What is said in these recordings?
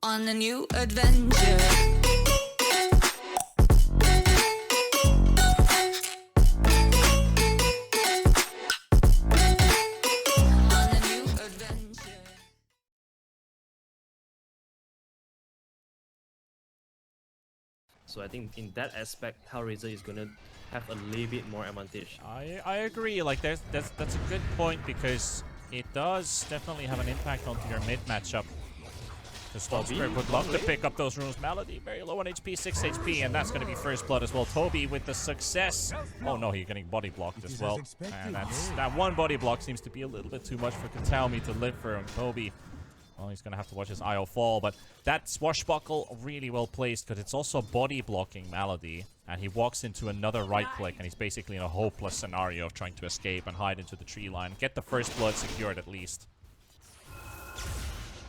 on a new adventure. So I think in that aspect, HellRaisers is gonna have a little bit more advantage. I agree. Like that's a good point because it does definitely have an impact onto your mid matchup. The Stormspirit would love to pick up those runes. Melody very low on HP, 6 HP, and that's going to be first blood as well. Toby with the success. Oh no, he's getting body blocked as well. And that one body block seems to be a little bit too much for Katami to live for him. Toby, well, he's going to have to watch his IO fall, but that swashbuckle really well placed because it's also body blocking Melody. And he walks into another right click, and he's basically in a hopeless scenario of trying to escape and hide into the tree line. Get the first blood secured at least.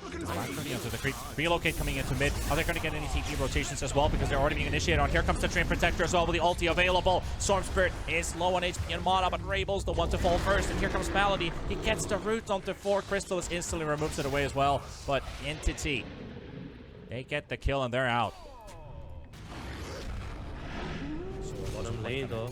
Into the creep. Relocate coming into mid. Are they going to get any TP rotations as well? Because they're already being initiated on. Here comes the Train Protector as well with the ulti available. Storm Spirit is low on HP and mana, but Rabel's the one to fall first. And here comes Malady. He gets the root onto 4. Crystallis instantly removes it away as well. But Entity, they get the kill and they're out. So bottom lane though.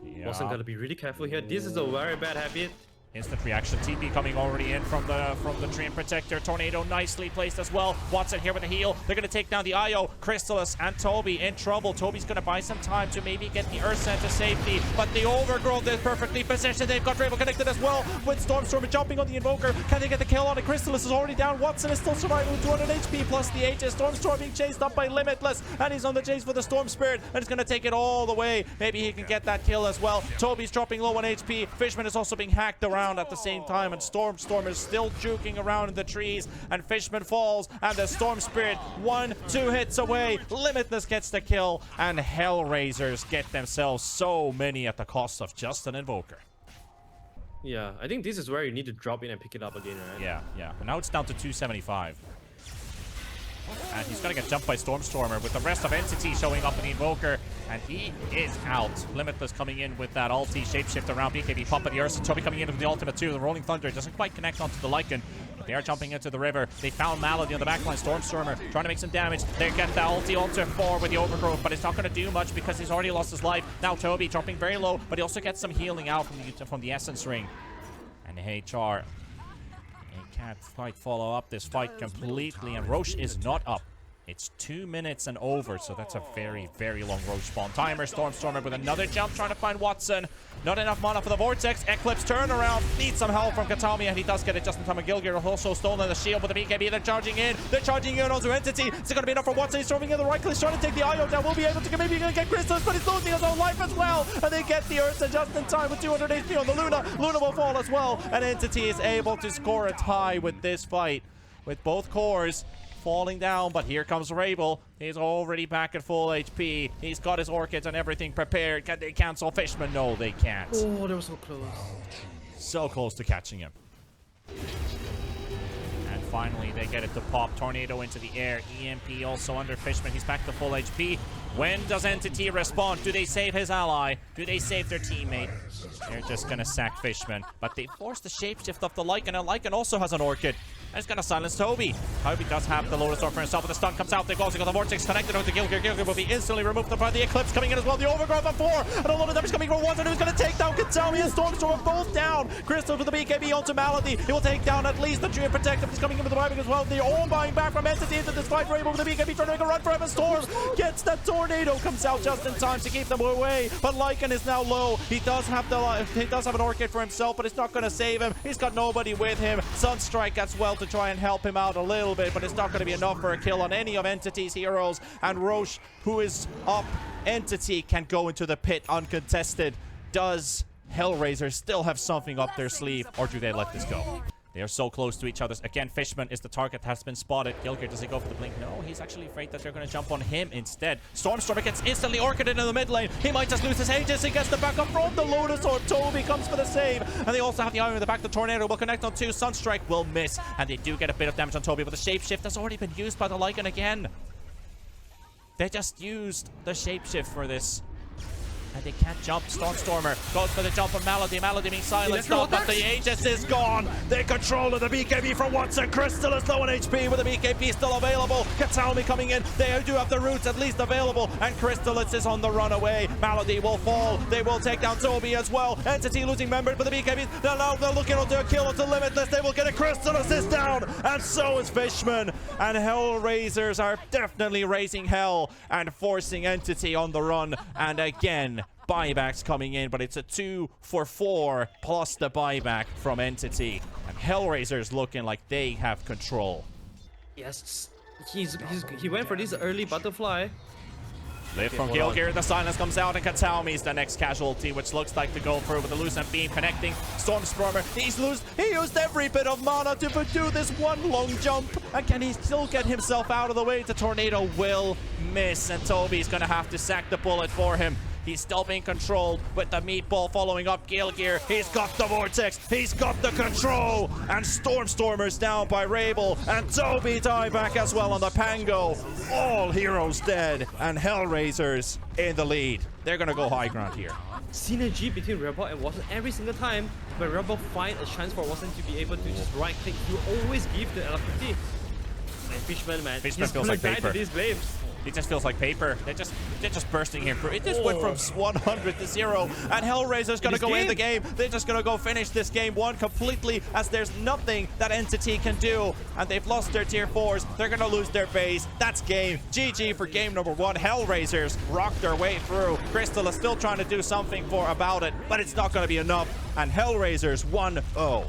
Yeah. Wasn't going to be really careful here. This is a very bad habit. Instant reaction. TP coming already in from the Train Protector. Tornado nicely placed as well. Watson here with a heal. They're going to take down the IO. Crystallis and Toby in trouble. Toby's going to buy some time to maybe get the Ursa to safety. But the Overgrowth is perfectly positioned. They've got Rabel connected as well with Stormstormer jumping on the Invoker. Can they get the kill on it? Crystallis is already down. Watson is still surviving with 200 HP plus the Aegis. Stormstorm being chased up by Limitless. And he's on the chase for the Storm Spirit. And it's going to take it all the way. Maybe he can get that kill as well. Toby's dropping low on HP. Fishman is also being hacked around at the same time, and Storm is still juking around in the trees, and Fishman falls, and the Storm Spirit 1-2 hits away. Limitless gets the kill, and HellRaisers get themselves so many at the cost of just an Invoker. Yeah, I think this is where you need to drop in and pick it up again, right? Yeah. But now it's down to 275. And he's going to get jumped by Stormstormer with the rest of Entity showing up in the Invoker. And he is out. Limitless coming in with that ulti. Shapeshift around BKB. Pop at the Ursa. Toby coming in with the ultimate too. The Rolling Thunder doesn't quite connect onto the Lycan. But they are jumping into the river. They found Malady on the backline. Stormstormer trying to make some damage. They get the ulti onto 4 with the Overgrowth. But it's not going to do much because he's already lost his life. Now Toby dropping very low. But he also gets some healing out from the Essence Ring. And HR... He can't quite follow up this fight completely. And Roche is not up. It's 2 minutes and over, so that's a very, very long Roche spawn timer. Stormstormer with another jump, trying to find Watson. Not enough mana for the Vortex. Eclipse turnaround. Needs some help from Katami, and he does get it just in time. Gilgir also stolen the shield with the BKB. They're charging in. They're charging in onto Entity. Is it going to be enough for Watson? He's throwing in the right click. He's trying to take the IO down. We'll be able to maybe get Crystallis, but he's losing his own life as well. And they get the Ursa just in time with 200 HP on the Luna. Luna will fall as well. And Entity is able to score a tie with this fight. With both cores falling down, but here comes Rabel. He's already back at full HP. He's got his orchids and everything prepared. Can they cancel Fishman? No, they can't. Oh, they were so close. So close to catching him. And finally, they get it to pop. Tornado into the air. EMP also under Fishman. He's back to full HP. When does Entity respond? Do they save his ally? Do they save their teammate? They're just gonna sack Fishman. But they force the shapeshift of the Lycan, and Lycan also has an orchid. And it's gonna silence Toby. Toby does have the Lotus Orb for himself, but the stun comes out. They also got the Vortex connected onto Gilgir. Gilgir will be instantly removed by the Eclipse coming in as well. The Overgrowth on 4, and a lot of damage coming from Watson, who's gonna take down Katami and Stormstorm both down. Crystal with the BKB onto Malady. He will take down at least the Tree of Protective. He's coming in with the Riving as well. They're all buying back from Entity into this fight. Rainbow with the BKB trying to make a run for him. Storm gets that Tornado, comes out just in time to keep them away. But Lycan is now low. He does have an Orchid for himself, but it's not gonna save him. He's got nobody with him. Sunstrike as well to try and help him out a little bit, but it's not going to be enough for a kill on any of Entity's heroes. And Roche, who is up, Entity can go into the pit uncontested. Does HellRaisers still have something up their sleeve, or do they let this go? They are so close to each other. Again, Fishman is the target, has been spotted. Gilgir, does he go for the blink? No, he's actually afraid that they're going to jump on him instead. Stormstormer gets instantly orchided in the mid lane. He might just lose his Aegis. He gets the backup from the Lotus Orb. Toby comes for the save. And they also have the Iron in the back. The Tornado will connect on 2. Sunstrike will miss. And they do get a bit of damage on Toby, but the Shapeshift has already been used by the Lycan again. They just used the Shapeshift for this. And they can't jump. Stormstormer goes for the jump on Malady. Malady being silenced now, but the Aegis is gone. They control of the BKB for once, and Crystal is low on HP with the BKB still available. Kataomi coming in. They do have the roots at least available, and Crystallis is on the runaway. Malady will fall. They will take down Toby as well. Entity losing members, but the BKB, they're looking to a kill onto Limitless. They will get a Crystallis is down, and so is Fishman. And HellRaisers are definitely raising hell and forcing Entity on the run. And again, buybacks coming in, but it's a 2 for 4 plus the buyback from Entity, and HellRaisers looking like they have control. Yes, he went for this early butterfly. Lift from Gilgear, the silence comes out, and Kataomi is the next casualty, which looks like to go through with the Lucent Beam connecting. Stormstormer, he used every bit of mana to do this one long jump, and can he still get himself out of the way? The tornado will miss, and Toby's gonna have to sack the bullet for him. He's still being controlled with the meatball following up Gilgear. He's got the vortex. He's got the control. And Stormstormer's down by Rabel. And Toby dieback as well on the Pango. All heroes dead. And HellRaisers in the lead. They're going to go high ground here. Synergy between Rebel and Watson every single time when Rebel find a chance for Watson to be able to just right click, you always give the LFT. And Fishman, man, Fishman he's feels gonna like die paper. to these flames. It just feels like paper. They're just bursting here through. It just went from 100 to 0, and HellRaiser's gonna go in the game. They're just gonna go finish this game 1 completely, as there's nothing that Entity can do, and they've lost their tier 4s. They're gonna lose their base. That's game. GG for game number 1. HellRaisers rock their way through. Crystal is still trying to do something about it, but it's not gonna be enough. And HellRaisers 1-0.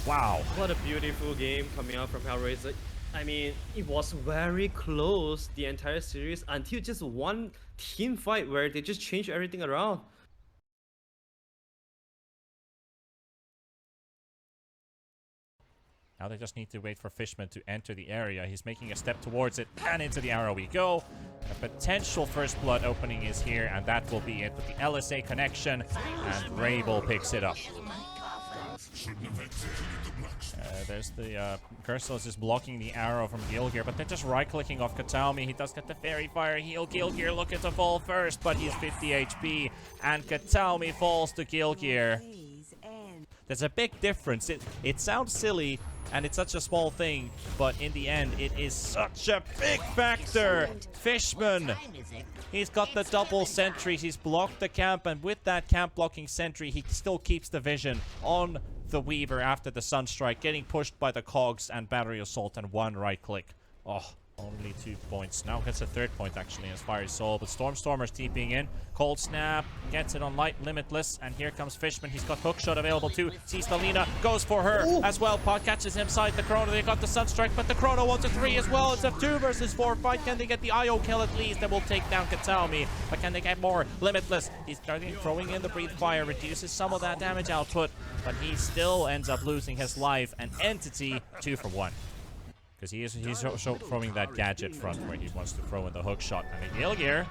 Wow. What a beautiful game coming out from HellRaiser. I mean, it was very close the entire series until just one team fight where they just changed everything around. Now they just need to wait for Fishman to enter the area. He's making a step towards it, and into the arrow we go. A potential first blood opening is here, and that will be it with the LSA connection, and Rabel picks it up. There's the Crystal is just blocking the arrow from Gilgear, but they're just right-clicking off Kataomi. He does get the Fairy Fire heal. Gilgear looking to fall first, but he's 50 HP, and Kataomi falls to Gilgear. There's a big difference. It sounds silly, and it's such a small thing, but in the end, it is such a big factor. Fishman, he's got the double sentries. He's blocked the camp, and with that camp blocking sentry, he still keeps the vision on the Weaver after the Sunstrike, getting pushed by the Cogs and Battery Assault and 1 right click. Oh, only 2 points. Now gets a 3rd point actually as Fiery Soul, but Stormstormer's TPing in. Cold Snap gets it on Light Limitless, and here comes Fishman. He's got Hookshot available too. Sees Stalina, goes for her as well. Pod catches him inside the Chrono. They got the Sunstrike, but the Chrono wants a 3 as well. It's a 2 versus 4 fight. Can they get the IO kill at least? That will take down Kataomi, but can they get more? Limitless, he's starting throwing in the Breathe Fire, reduces some of that damage output, but he still ends up losing his life. And Entity 2 for 1. Because he's throwing that gadget front where he wants to throw in the hook shot. I mean, Gilgear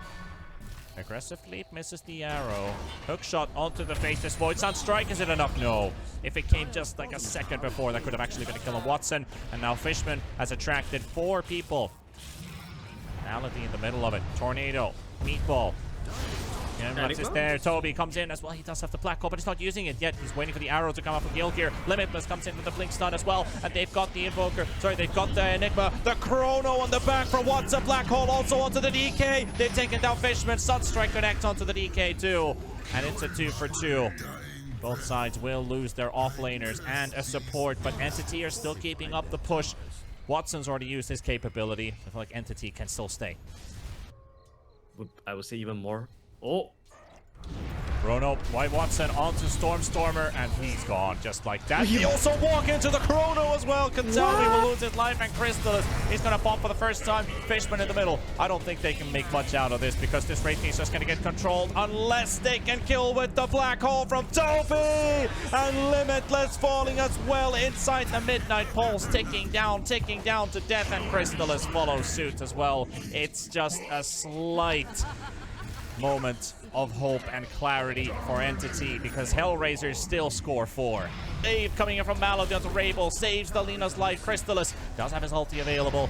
aggressive leap misses the arrow. Hook shot onto the face. This Void Sunstrike, is it enough? No. If it came just like a second before, that could have actually been a kill on Watson. And now Fishman has attracted 4 people. Malady in the middle of it. Tornado. Meatball. Enigma is there. Toby comes in as well. He does have the black hole, but he's not using it yet. He's waiting for the arrow to come up from Gilgear. Limitless comes in with the blink stun as well, and they've got the invoker. Sorry, they've got the Enigma. The Chrono on the back from Watson. Black hole also onto the DK. They've taken down Fishman. Sunstrike connects onto the DK too, and it's a 2 for 2. Both sides will lose their offlaners and a support, but Entity are still keeping up the push. Watson's already used his capability. I feel like Entity can still stay. I would say even more. Oh, Chrono, White Watson onto Stormstormer, and he's gone just like that. He also walk into the Chrono as well. Kataomi will lose his life, and Crystal he's going to pop for the first time. Fishman in the middle. I don't think they can make much out of this because this raid is just going to get controlled unless they can kill with the black hole from Toby. And Limitless falling as well inside the Midnight Pulse, ticking down to death, and Crystal follows suit as well. It's just a slight moment of hope and clarity for Entity because HellRaisers still score 4. Dave coming in from Malady onto Rabel, saves the Lena's life. Crystallis does have his ulti available.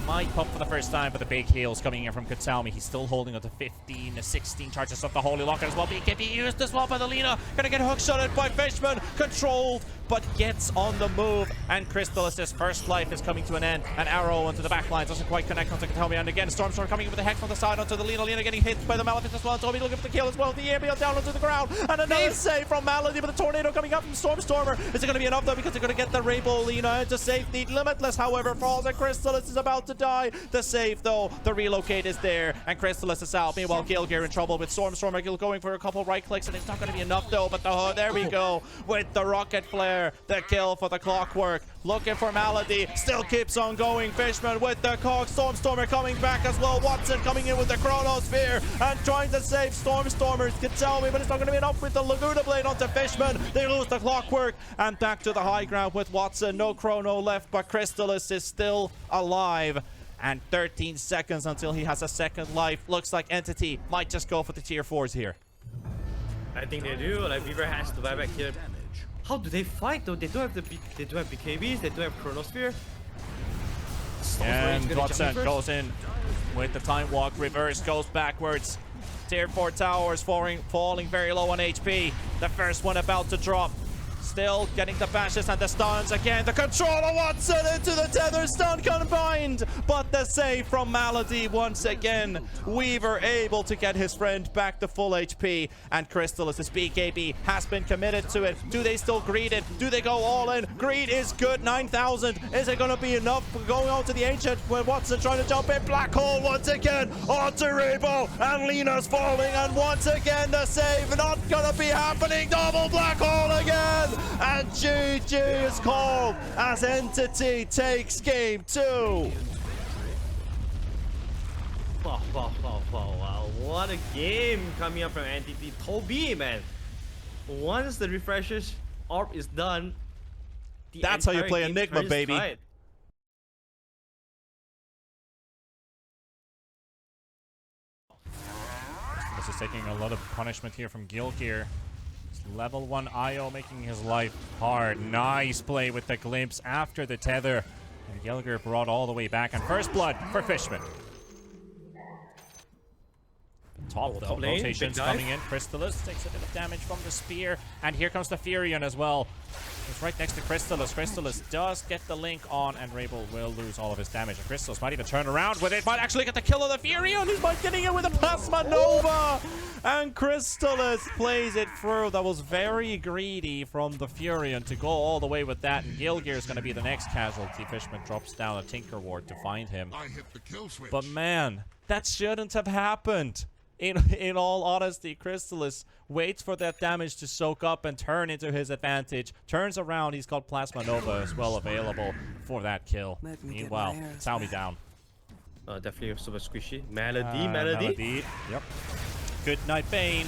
might pop for the first time, but the big heals coming in from Katsalmi. He's still holding on to 15 to 16 charges of the Holy Locket as well. BKB used as well by the Lina. Gonna get hookshotted by Fishman. Controlled, but gets on the move. And Crystallis' first life is coming to an end. An arrow onto the back line doesn't quite connect onto Katsalmi. And again, Stormstorm coming in with a hex from the side onto the Lina. Lina getting hit by the Malefice as well. Toby looking for the kill as well. The ABL down onto the ground. And another save from Malady, but the tornado coming up from Stormstormer. Is it going to be enough though? Because they're going to get the Rainbow Lina into safety. Limitless, however, falls, and Crystallis is about to die. The save though, the relocate is there, and Crystallis is out. Meanwhile, Gilgear in trouble with Stormstormer going for a couple right clicks, and it's not going to be enough though. But there we go with the rocket flare, the kill for the Clockwork. Looking for Malady, still keeps on going. Fishman with the cog. Stormstormer coming back as well. Watson coming in with the Chronosphere and trying to save Stormstormers. Katsalmi, but it's not going to be enough with the Laguna Blade onto Fishman. They lose the Clockwork and back to the high ground with Watson. No Chrono left, but Crystallis is still alive. And 13 seconds until he has a second life. Looks like Entity might just go for the tier 4s here. I think they do. Like Beaver has to buy back here. How do they fight though? They don't have they don't have BKBs. They don't have Chronosphere. And Watson goes in with the Time Walk. Reverse goes backwards. Tier 4 towers falling very low on HP. The first one about to drop. Still getting the bashes and the stuns again. The control of Watson into the tether stun combined. But the save from Malady once again. Weaver able to get his friend back to full HP. And Crystallis' BKB has been committed to it. Do they still greed it? Do they go all in? Greed is good. 9,000. Is it going to be enough? Going on to the Ancient when Watson trying to jump in. Black Hole once again. Onto Rainbow. And Lina's falling. And once again the save not going to be happening. Double Black Hole again. And GG is called as Entity takes game 2. Wow, what a game coming up from Entity. Toby, man. Once the refreshers orb is done, that's how you play Enigma, baby. Tied. This is taking a lot of punishment here from Gilgear. Level 1 IO making his life hard. Nice play with the glimpse after the tether. And Gilgear brought all the way back. And first blood for Fishman. Top lane, rotations coming in. Crystallis takes a bit of damage from the spear. And here comes the Furion as well. It's right next to Crystallis. Crystallis does get the link on, and Rabel will lose all of his damage. And Crystallis might even turn around with it. Might actually get the kill of the Furion. He's might getting it with a Plasma Nova. And Crystallis plays it through. That was very greedy from the Furion to go all the way with that. And Gilgear is going to be the next casualty. Fishman drops down a Tinker Ward to find him. But man, that shouldn't have happened. In all honesty, Crystallis waits for that damage to soak up and turn into his advantage. Turns around, he's got Plasma Nova as well available for that kill. Meanwhile, Salmi down. Definitely super squishy. Malady. Yep. Good night, Bane.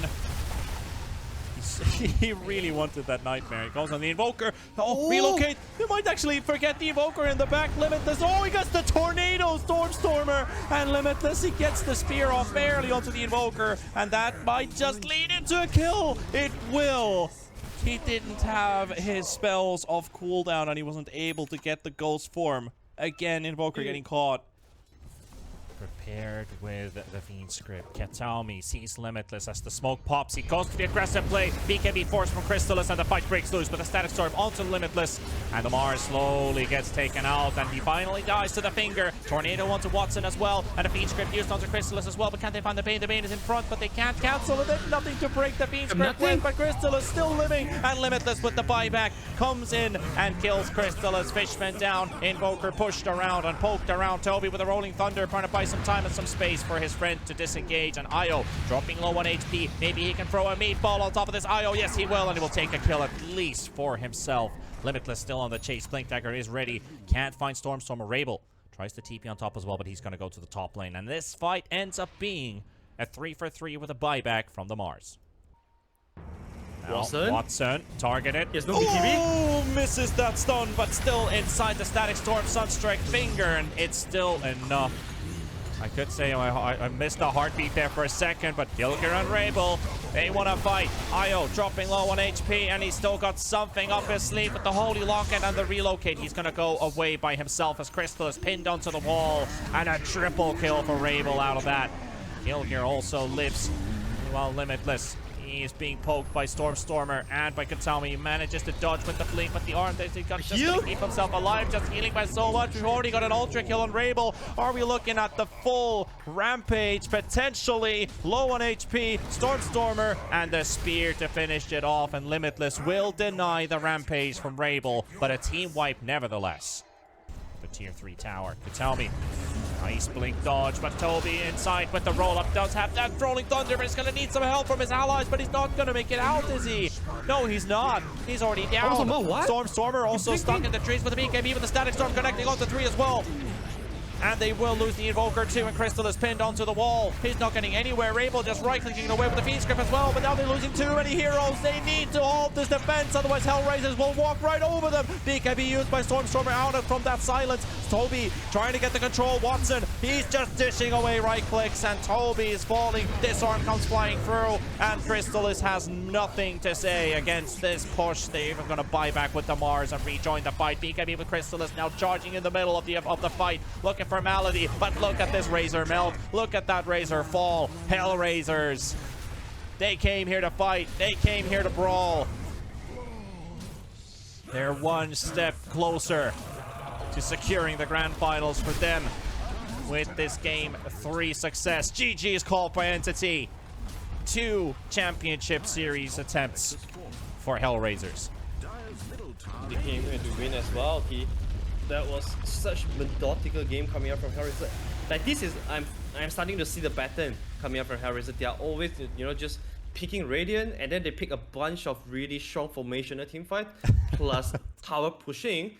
He really wanted that nightmare. He goes on the Invoker. Oh, relocate. They might actually forget the Invoker in the back. Limitless. Oh, he gets the Tornado Stormstormer. And Limitless, he gets the spear off barely onto the Invoker. And that might just lead into a kill. It will. He didn't have his spells off cooldown and he wasn't able to get the Ghost form. Again, Invoker getting caught. Prepared with the Fiend script. Katsalmi sees Limitless as the smoke pops. He goes for the aggressive play. BKB force from Crystallis and the fight breaks loose with a Static Storm onto Limitless. And the Mars slowly gets taken out and he finally dies to the finger. Tornado onto Watson as well. And the Fiend script used onto Crystallis as well. But can't they find the Bane? The Bane is in front, but they can't cancel it. There's nothing to break the Fiend script with. But Crystallis still living. And Limitless with the buyback comes in and kills Crystallis. Fishman down. Invoker pushed around and poked around. Toby with a Rolling Thunder trying to buy some time and some space for his friend to disengage. And Io dropping low on HP. Maybe he can throw a meatball on top of this Io. Yes, he will, and he will take a kill at least for himself. Limitless still on the chase. Blink Dagger is ready. Can't find Stormstormer. Rabel tries to TP on top as well, but he's going to go to the top lane. And this fight ends up being a 3-for-3 with a buyback from the Mars. Now, Watson targeted. There's no BKB. Oh, misses that stun, but still inside the Static Storm Sunstrike finger, and it's still enough I could say I missed a heartbeat there for a second, but Gilger and Rabel, they want to fight. Io dropping low on HP, and he's still got something up his sleeve with the Holy Locket and the relocate. He's going to go away by himself as Crystal is pinned onto the wall, and a triple kill for Rabel out of that. Gilger also lives while Limitless. He is being poked by Stormer and by Katami. He manages to dodge with the blink, but the arm that he got just to keep himself alive, just healing by so much. We've already got an ultra kill on Rabel. Are we looking at the full rampage? Potentially low on HP. Stormer and the spear to finish it off, and Limitless will deny the rampage from Rabel, but a team wipe nevertheless. The tier 3 tower. Katami. Nice blink dodge, but Toby inside with the roll-up does have that rolling thunder, but he's going to need some help from his allies, but he's not going to make it out, is he? No, he's not. He's already down. Stormer also stuck in the trees with the BKB, with the static storm connecting onto 3 as well. And they will lose the Invoker too, and Crystal is pinned onto the wall. He's not getting anywhere. Rabel just right-clicking away with the Fiend Script as well, but now they're losing too many heroes. They need to hold this defense, otherwise HellRaisers will walk right over them. BKB used by Stormer out from that silence. Toby trying to get the control. Watson, he's just dishing away right-clicks, and Toby is falling. Disarm comes flying through, and Crystallis has nothing to say against this push. They're even going to buy back with the Mars and rejoin the fight. BKB with Crystallis now charging in the middle of the fight, looking for Malady, but look at this Razor melt. Look at that Razor fall. HellRaisers. They came here to fight. They came here to brawl. They're one step closer to securing the grand finals for them with this game 3 success. GG is called by Entity. 2 championship series attempts for HellRaisers. They came here to win as well. That was such methodical game coming up from HellRaisers. Like this is, I'm starting to see the pattern coming up from HellRaisers. They are always, just picking Radiant, and then they pick a bunch of really strong formational teamfight plus tower pushing.